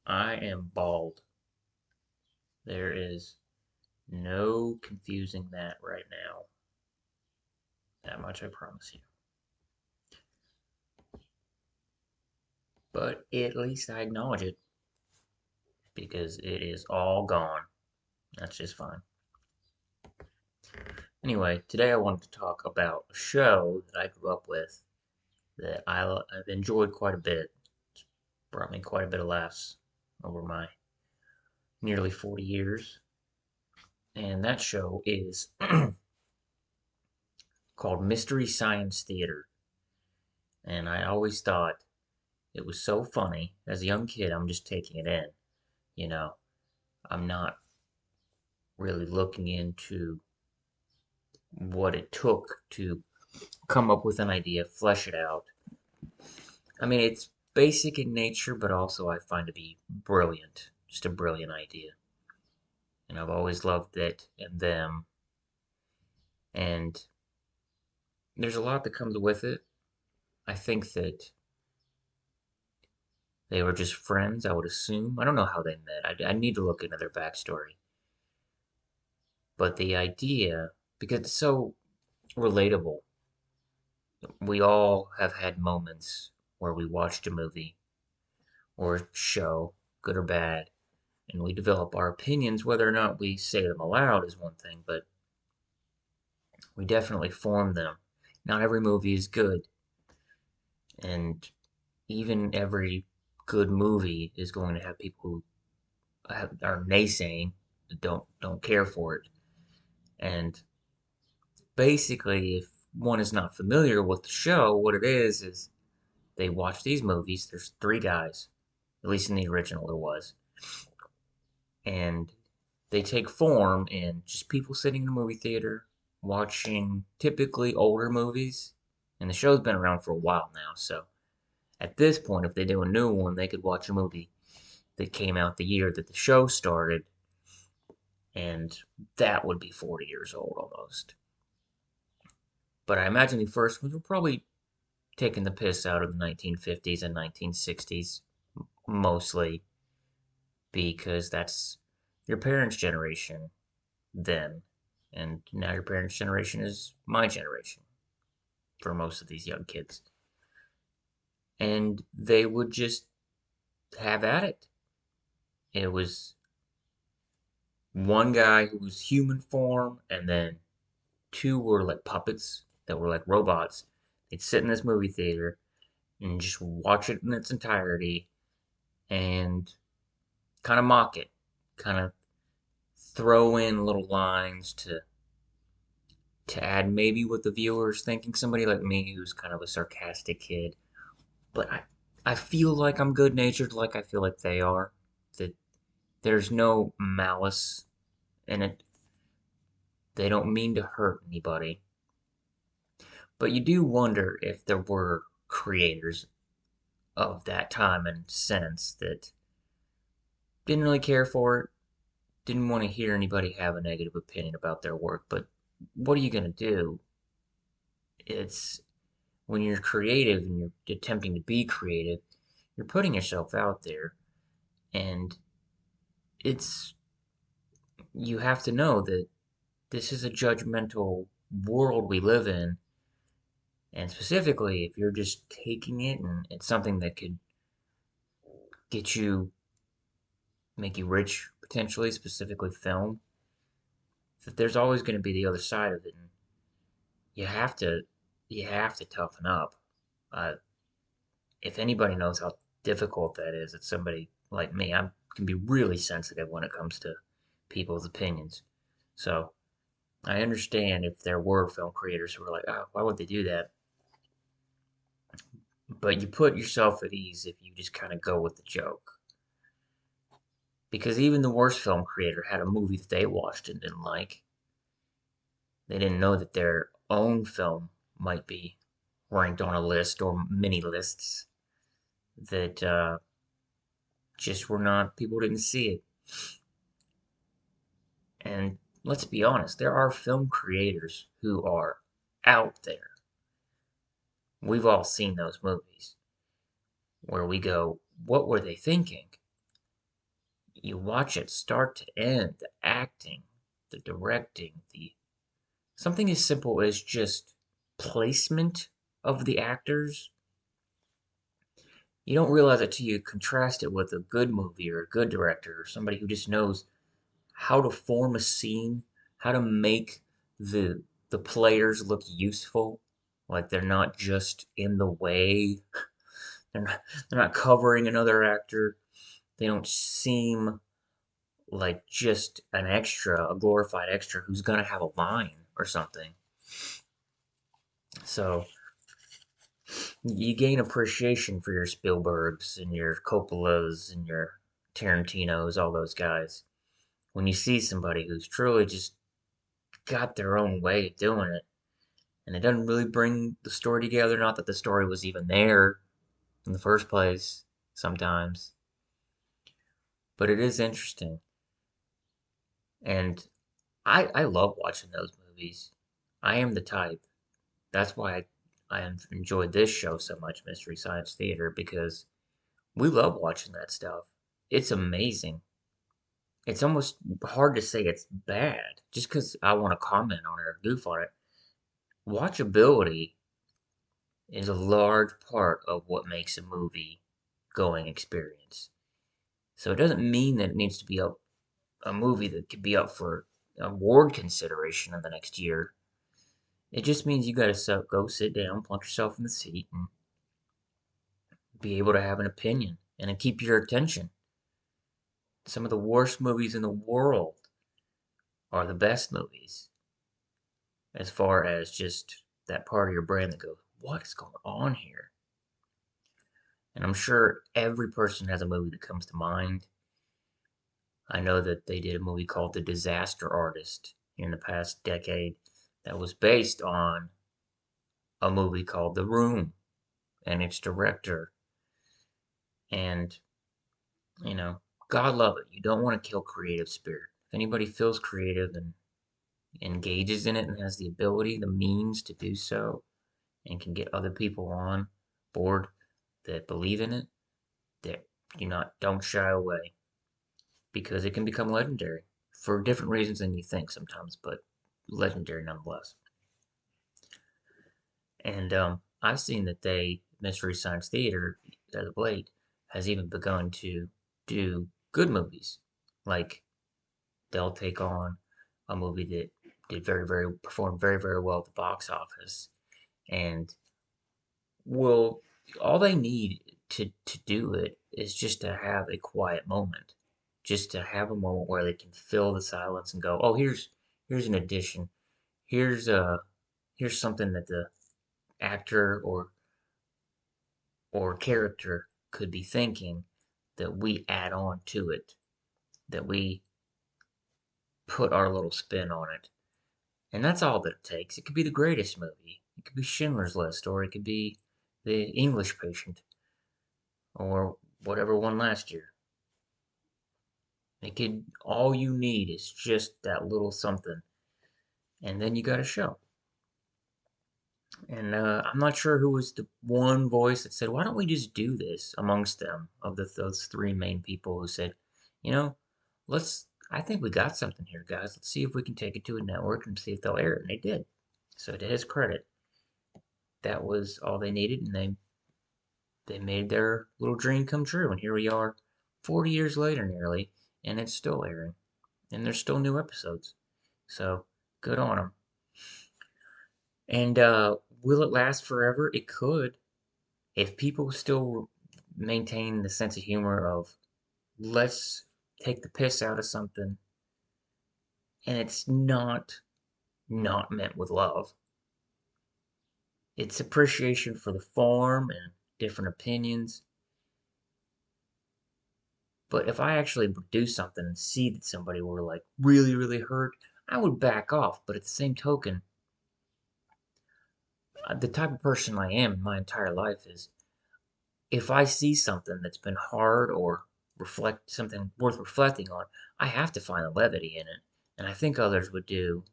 I am bald. There is no confusing that right now. That much I promise you. But at least I acknowledge it because it is all gone. That's just fine. Anyway, today I wanted to talk about a show that I grew up with that I've enjoyed quite a bit. It's brought me quite a bit of laughs over my nearly 40 years. And that show is called Mystery Science Theater. And I always thought it was so funny. As a young kid, I'm just taking it in. You know, I'm not really looking into what it took to come up with an idea, flesh it out. I mean, it's basic in nature, but also I find to be brilliant. Just a brilliant idea. And I've always loved it and them. And there's a lot that comes with it. I think that they were just friends, I would assume. I don't know how they met. I need to look into their backstory. But the idea, because it's so relatable, we all have had moments where we watched a movie or a show, good or bad, and we develop our opinions. Whether or not we say them aloud is one thing, but we definitely form them. Not every movie is good, and even every good movie is going to have people who are naysaying, don't care for it. And basically, if one is not familiar with the show, what it is they watch these movies. There's three guys, at least in the original there was, and they take form in just people sitting in a movie theater watching typically older movies. And the show's been around for a while now, so at this point, if they do a new one, they could watch a movie that came out the year that the show started, and that would be 40 years old almost. But I imagine the first ones were probably taking the piss out of the 1950s and 1960s, mostly because that's your parents' generation then. And now your parents' generation is my generation for most of these young kids. And they would just have at it. It was one guy who was human form, and then two were like puppets that were like robots. They'd sit in this movie theater and just watch it in its entirety and kind of mock it, kind of throw in little lines to add maybe what the viewer's thinking. Somebody like me who's kind of a sarcastic kid, but I feel like I'm good natured, like I feel like they are. That there's no malice in it. They don't mean to hurt anybody. But you do wonder if there were creators of that time and sense that didn't really care for it, didn't want to hear anybody have a negative opinion about their work. But what are you going to do? It's when you're creative and you're attempting to be creative, you're putting yourself out there, and it's you have to know that this is a judgmental world we live in, and specifically if you're just taking it and it's something that could get you make you rich potentially, specifically film, that there's always going to be the other side of it, and you have to you have to toughen up. Uh, if anybody knows how difficult that is, it's somebody like me. I can be really sensitive when it comes to people's opinions. So I understand if there were film creators who were like, oh, why would they do that? But you put yourself at ease if you just kind of go with the joke. Because even the worst film creator had a movie that they watched and didn't like. They didn't know that their own film might be ranked on a list or many lists that just were not, people didn't see it. And let's be honest, there are film creators who are out there. We've all seen those movies where we go, what were they thinking? You watch it start to end, the acting, the directing, the something as simple as just placement of the actors. You don't realize it till you contrast it with a good movie or a good director or somebody who just knows how to form a scene, how to make the players look useful, like they're not just in the way. They're not they're not covering another actor. They don't seem like just an extra, a glorified extra who's gonna have a line or something. So you gain appreciation for your Spielbergs and your Coppolas and your Tarantinos, all those guys. When you see somebody who's truly just got their own way of doing it, and it doesn't really bring the story together, not that the story was even there in the first place sometimes, but it is interesting. And I love watching those movies. I am the type. That's why I enjoyed this show so much, Mystery Science Theater, because we love watching that stuff. It's amazing. It's almost hard to say it's bad just because I want to comment on it or goof on it. Watchability is a large part of what makes a movie going experience. So it doesn't mean that it needs to be a movie that could be up for award consideration in the next year. It just means you gotta go sit down, plunk yourself in the seat, and be able to have an opinion and keep your attention. Some of the worst movies in the world are the best movies, as far as just that part of your brain that goes, "What is going on here?" And I'm sure every person has a movie that comes to mind. I know that they did a movie called The Disaster Artist in the past decade that was based on a movie called The Room and its director. And, you know, God love it. You don't want to kill creative spirit. If anybody feels creative and engages in it and has the ability, the means to do so, and can get other people on board that believe in it, that don't shy away because it can become legendary for different reasons than you think sometimes, but legendary nonetheless. And I've seen that Mystery Science Theater, as of late, has even begun to do good movies. Like they'll take on a movie that performed very well at the box office, and will all they need to do it is just to have a quiet moment, just to have a moment where they can fill the silence and go, oh, here's an addition, here's here's something that the actor or character could be thinking that we add on to it, that we put our little spin on it. And that's all that it takes. It could be the greatest movie. It could be Schindler's List, or it could be The English Patient, or whatever won last year. It could, all you need is just that little something, and then you got a show. And I'm not sure who was the one voice that said, "Why don't we just do this?" Amongst them, of those three main people who said, "You know, let's. I think we got something here, guys. Let's see if we can take it to a network and see if they'll air it." And they did. So to his credit, that was all they needed, and they made their little dream come true. And here we are, 40 years later, nearly, and it's still airing, and there's still new episodes. So good on them. And will it last forever? It could. If people still maintain the sense of humor of let's take the piss out of something and it's not meant with love. It's appreciation for the form and different opinions. But if I actually do something and see that somebody were like really hurt, I would back off. But at the same token, the type of person I am in my entire life is if I see something that's been hard or reflect something worth reflecting on, I have to find a levity in it. And I think others would do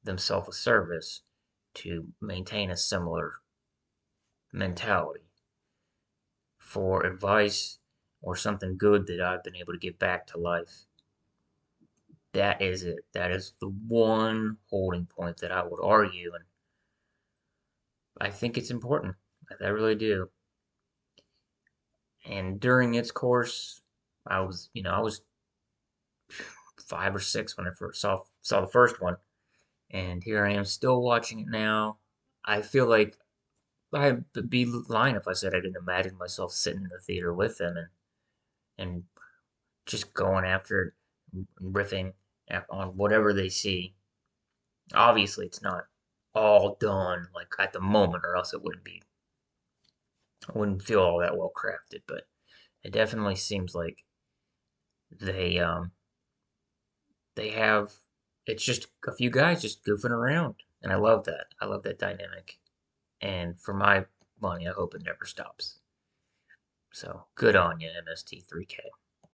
themselves a service to maintain a similar mentality for advice or something good that I've been able to give back to life. That is it. That is the one holding point that I would argue, and I think it's important. I really do. And during its course, I was 5 or 6 when I first saw the first one, and here I am still watching it now. I feel like I'd be lying if I said I didn't imagine myself sitting in the theater with them and just going after it, and riffing on whatever they see. Obviously, it's not all done like at the moment, or else I wouldn't feel all that well crafted. But it definitely seems like they um they have it's just a few guys just goofing around, and I love that. I love that dynamic, and for my money, I hope it never stops. So good on you, MST3K.